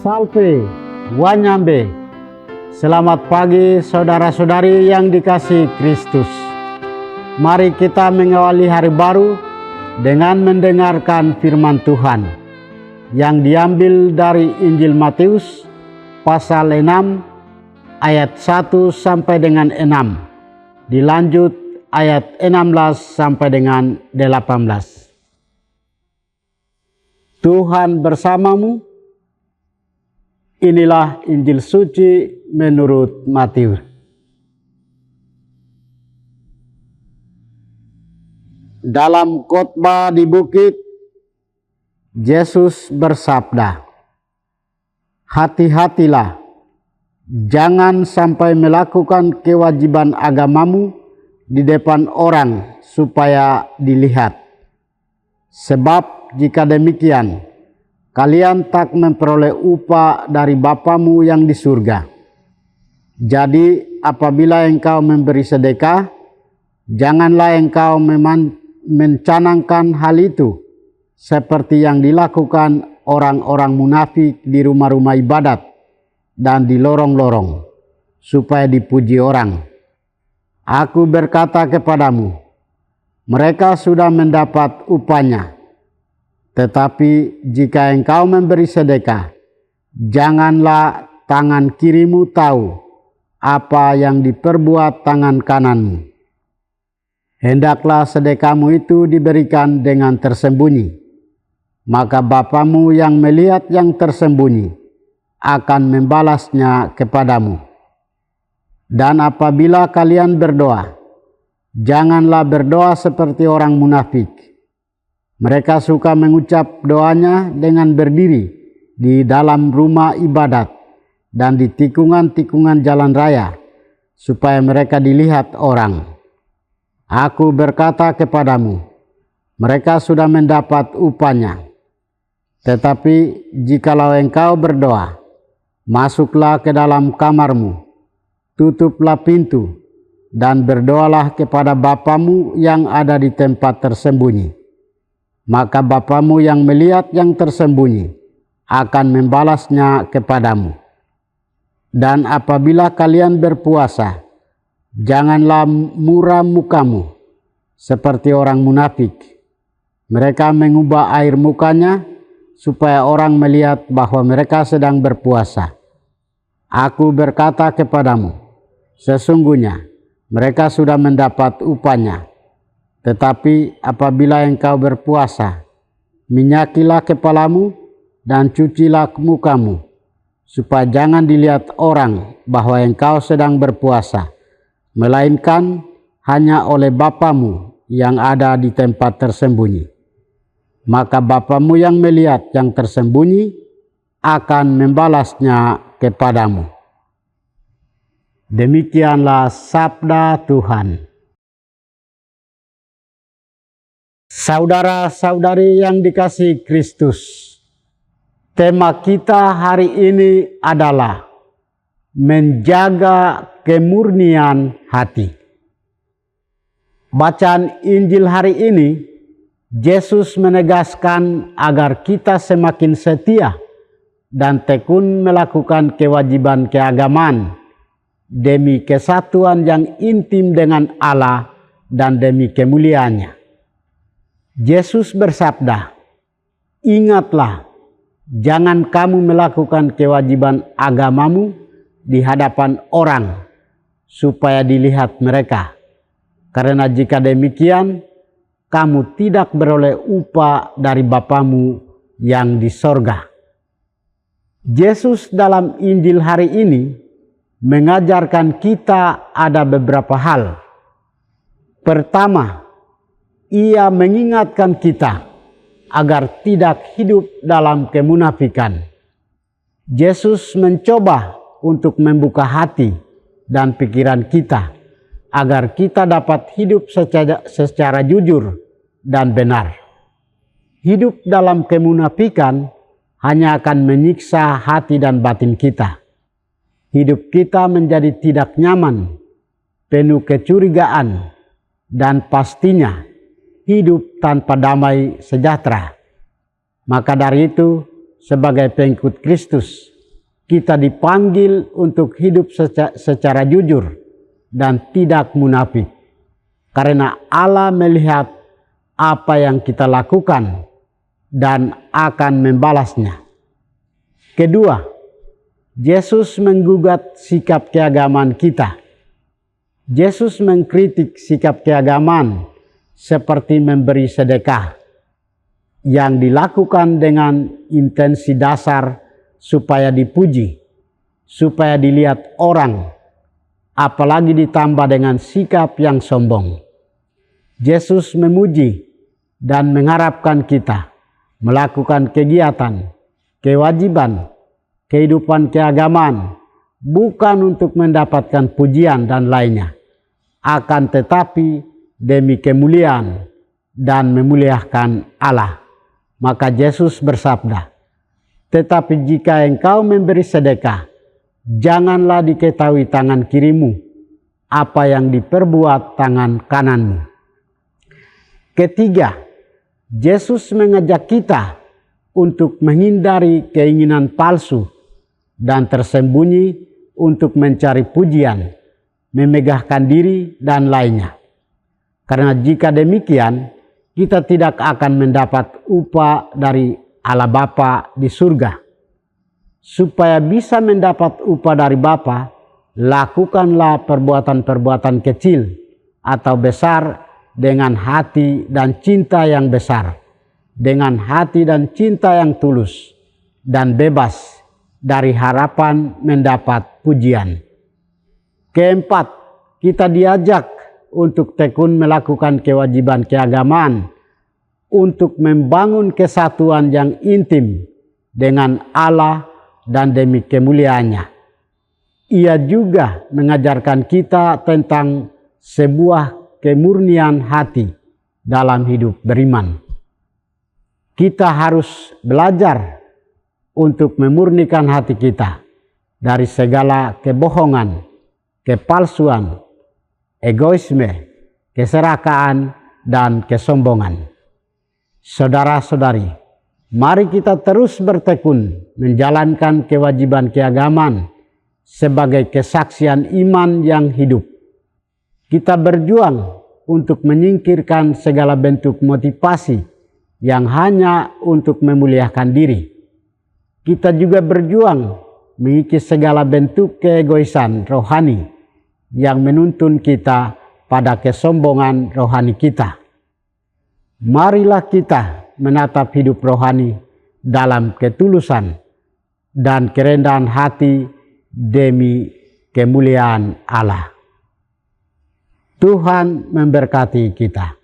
Salve, Wanyambe. Selamat pagi saudara-saudari yang dikasihi Kristus. Mari kita mengawali hari baru dengan mendengarkan firman Tuhan yang diambil dari Injil Matius pasal 6 ayat 1 sampai dengan 6. Dilanjut ayat 16 sampai dengan 18. Tuhan bersamamu. Inilah Injil suci menurut Matius. Dalam khotbah di bukit, Yesus bersabda, "Hati-hatilah, jangan sampai melakukan kewajiban agamamu di depan orang supaya dilihat. Sebab jika demikian, kalian tak memperoleh upah dari Bapamu yang di surga. Jadi apabila engkau memberi sedekah, janganlah engkau mencanangkan hal itu seperti yang dilakukan orang-orang munafik di rumah-rumah ibadat dan di lorong-lorong, supaya dipuji orang. Aku berkata kepadamu, mereka sudah mendapat upahnya. Tetapi jika engkau memberi sedekah, janganlah tangan kirimu tahu apa yang diperbuat tangan kananmu. Hendaklah sedekahmu itu diberikan dengan tersembunyi. Maka Bapamu yang melihat yang tersembunyi akan membalasnya kepadamu. Dan apabila kalian berdoa, janganlah berdoa seperti orang munafik. Mereka suka mengucap doanya dengan berdiri di dalam rumah ibadat dan di tikungan-tikungan jalan raya, supaya mereka dilihat orang. Aku berkata kepadamu, mereka sudah mendapat upahnya. Tetapi jikalau engkau berdoa, masuklah ke dalam kamarmu, tutuplah pintu, dan berdoalah kepada Bapamu yang ada di tempat tersembunyi. Maka Bapamu yang melihat yang tersembunyi akan membalasnya kepadamu. Dan apabila kalian berpuasa, janganlah muram mukamu seperti orang munafik. Mereka mengubah air mukanya supaya orang melihat bahwa mereka sedang berpuasa. Aku berkata kepadamu, sesungguhnya mereka sudah mendapat upahnya. Tetapi apabila engkau berpuasa, minyakilah kepalamu dan cucilah mukamu, supaya jangan dilihat orang bahwa engkau sedang berpuasa, melainkan hanya oleh Bapamu yang ada di tempat tersembunyi. Maka Bapamu yang melihat yang tersembunyi akan membalasnya kepadamu." Demikianlah sabda Tuhan. Saudara-saudari yang dikasihi Kristus, tema kita hari ini adalah menjaga kemurnian hati. Bacaan Injil hari ini, Yesus menegaskan agar kita semakin setia dan tekun melakukan kewajiban keagamaan demi kesatuan yang intim dengan Allah dan demi kemuliaannya. Yesus bersabda, "Ingatlah, jangan kamu melakukan kewajiban agamamu di hadapan orang, supaya dilihat mereka. Karena jika demikian, kamu tidak beroleh upah dari Bapamu yang di sorga." Yesus dalam Injil hari ini mengajarkan kita ada beberapa hal. Pertama, Ia mengingatkan kita agar tidak hidup dalam kemunafikan. Yesus mencoba untuk membuka hati dan pikiran kita agar kita dapat hidup secara jujur dan benar. Hidup dalam kemunafikan hanya akan menyiksa hati dan batin kita. Hidup kita menjadi tidak nyaman, penuh kecurigaan, dan pastinya hidup tanpa damai sejahtera. Maka dari itu, sebagai pengikut Kristus, kita dipanggil untuk hidup secara jujur dan tidak munafik. Karena Allah melihat apa yang kita lakukan dan akan membalasnya. Kedua, Yesus menggugat sikap keagamaan kita. Yesus mengkritik sikap keagamaan seperti memberi sedekah yang dilakukan dengan intensi dasar supaya dipuji, supaya dilihat orang, apalagi ditambah dengan sikap yang sombong. Yesus memuji dan mengharapkan kita melakukan kegiatan, kewajiban, kehidupan keagamaan, bukan untuk mendapatkan pujian dan lainnya, akan tetapi demi kemuliaan dan memuliakan Allah. Maka Yesus bersabda, "Tetapi jika engkau memberi sedekah, janganlah diketahui tangan kirimu apa yang diperbuat tangan kananmu." Ketiga, Yesus mengajak kita untuk menghindari keinginan palsu dan tersembunyi untuk mencari pujian, memegahkan diri, dan lainnya. Karena jika demikian, kita tidak akan mendapat upah dari Allah Bapa di surga. Supaya bisa mendapat upah dari Bapa, lakukanlah perbuatan-perbuatan kecil atau besar dengan hati dan cinta yang besar, dengan hati dan cinta yang tulus, dan bebas dari harapan mendapat pujian. Keempat, kita diajak untuk tekun melakukan kewajiban keagamaan untuk membangun kesatuan yang intim dengan Allah dan demi kemuliaannya. Ia juga mengajarkan kita tentang sebuah kemurnian hati dalam hidup beriman. Kita harus belajar untuk memurnikan hati kita dari segala kebohongan, kepalsuan, egoisme, keserakahan, dan kesombongan. Saudara-saudari, mari kita terus bertekun menjalankan kewajiban keagamaan sebagai kesaksian iman yang hidup. Kita berjuang untuk menyingkirkan segala bentuk motivasi yang hanya untuk memuliakan diri. Kita juga berjuang mengikis segala bentuk keegoisan rohani yang menuntun kita pada kesombongan rohani kita. Marilah kita menatap hidup rohani dalam ketulusan dan kerendahan hati demi kemuliaan Allah. Tuhan memberkati kita.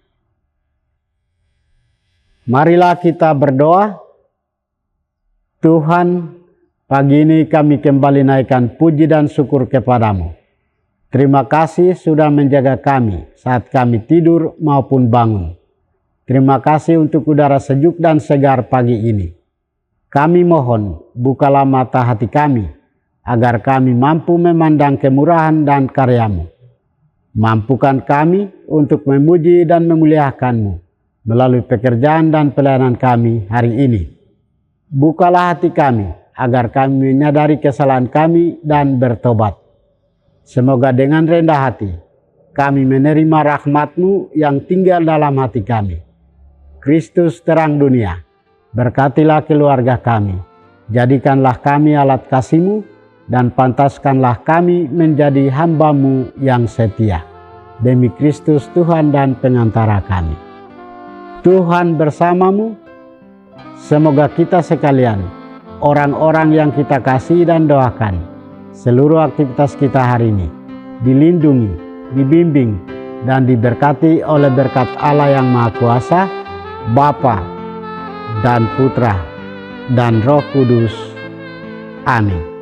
Marilah kita berdoa. Tuhan, pagi ini kami kembali naikkan puji dan syukur kepadamu. Terima kasih sudah menjaga kami saat kami tidur maupun bangun. Terima kasih untuk udara sejuk dan segar pagi ini. Kami mohon, bukalah mata hati kami, agar kami mampu memandang kemurahan dan karya-Mu. Mampukan kami untuk memuji dan memuliakan-Mu melalui pekerjaan dan pelayanan kami hari ini. Bukalah hati kami agar kami menyadari kesalahan kami dan bertobat. Semoga dengan rendah hati kami menerima rahmat-Mu yang tinggal dalam hati kami. Kristus terang dunia, berkatilah keluarga kami. Jadikanlah kami alat kasih-Mu dan pantaskanlah kami menjadi hamba-Mu yang setia. Demi Kristus Tuhan dan pengantara kami. Tuhan bersamamu. Semoga kita sekalian, orang-orang yang kita kasih dan doakan, seluruh aktivitas kita hari ini dilindungi, dibimbing, dan diberkati oleh berkat Allah yang Maha Kuasa, Bapa dan Putra dan Roh Kudus. Amin.